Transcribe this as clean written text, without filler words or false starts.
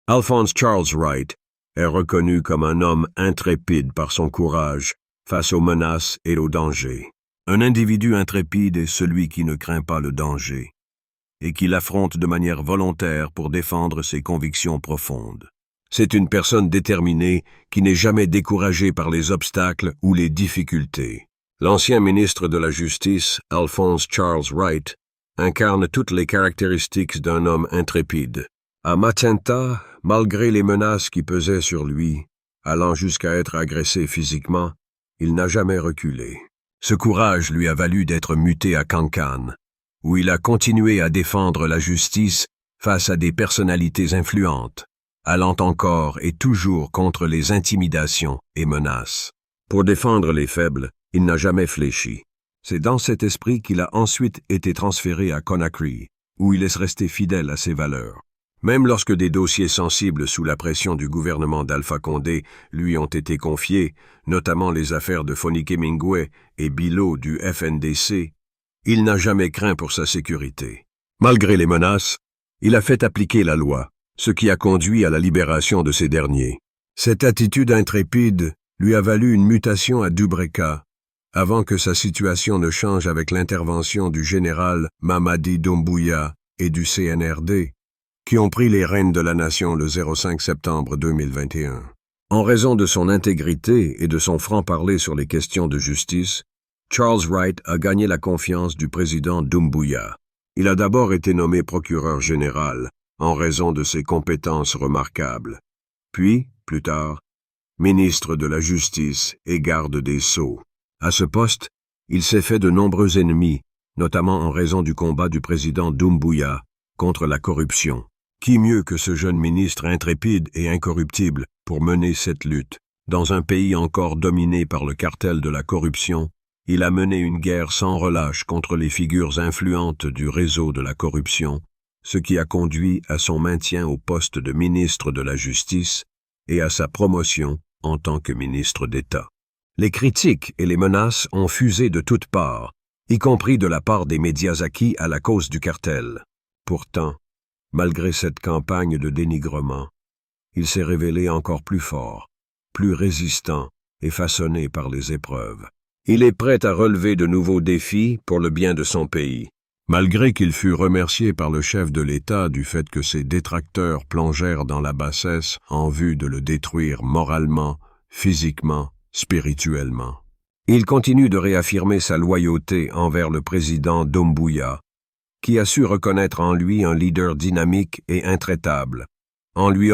Alphonse Charles Wright est reconnu comme un homme intrépide par son courage face aux menaces et aux dangers. Un individu intrépide est celui qui ne craint pas le danger et qui l'affronte de manière volontaire pour défendre ses convictions profondes. C'est une personne déterminée qui n'est jamais découragée par les obstacles ou les difficultés. L'ancien ministre de la Justice, Alphonse Charles Wright, incarne toutes les caractéristiques d'un homme intrépide. À Macenta, malgré les menaces qui pesaient sur lui, allant jusqu'à être agressé physiquement, il n'a jamais reculé. Ce courage lui a valu d'être muté à Kankan, où il a continué à défendre la justice face à des personnalités influentes, allant encore et toujours contre les intimidations et menaces. Pour défendre les faibles, il n'a jamais fléchi. C'est dans cet esprit qu'il a ensuite été transféré à Conakry, où il est resté fidèle à ses valeurs. Même lorsque des dossiers sensibles sous la pression du gouvernement d'Alpha Condé lui ont été confiés, notamment les affaires de Fonike Mingwe et Bilo du FNDC, il n'a jamais craint pour sa sécurité. Malgré les menaces, il a fait appliquer la loi, ce qui a conduit à la libération de ces derniers. Cette attitude intrépide lui a valu une mutation à Dubreka, avant que sa situation ne change avec l'intervention du général Mamadi Doumbouya et du CNRD, qui ont pris les rênes de la nation le 05 septembre 2021. En raison de son intégrité et de son franc-parler sur les questions de justice, Charles Wright a gagné la confiance du président Doumbouya. Il a d'abord été nommé procureur général, en raison de ses compétences remarquables. Puis, plus tard, ministre de la Justice et garde des Sceaux. À ce poste, il s'est fait de nombreux ennemis, notamment en raison du combat du président Doumbouya contre la corruption. Qui mieux que ce jeune ministre intrépide et incorruptible pour mener cette lutte? Dans un pays encore dominé par le cartel de la corruption, il a mené une guerre sans relâche contre les figures influentes du réseau de la corruption, ce qui a conduit à son maintien au poste de ministre de la Justice et à sa promotion en tant que ministre d'État. Les critiques et les menaces ont fusé de toutes parts, y compris de la part des médias acquis à la cause du cartel. Pourtant, malgré cette campagne de dénigrement, il s'est révélé encore plus fort, plus résistant et façonné par les épreuves. Il est prêt à relever de nouveaux défis pour le bien de son pays. Malgré qu'il fut remercié par le chef de l'État du fait que ses détracteurs plongèrent dans la bassesse en vue de le détruire moralement, physiquement, spirituellement. Il continue de réaffirmer sa loyauté envers le président Doumbouya, qui a su reconnaître en lui un leader dynamique et intraitable, en lui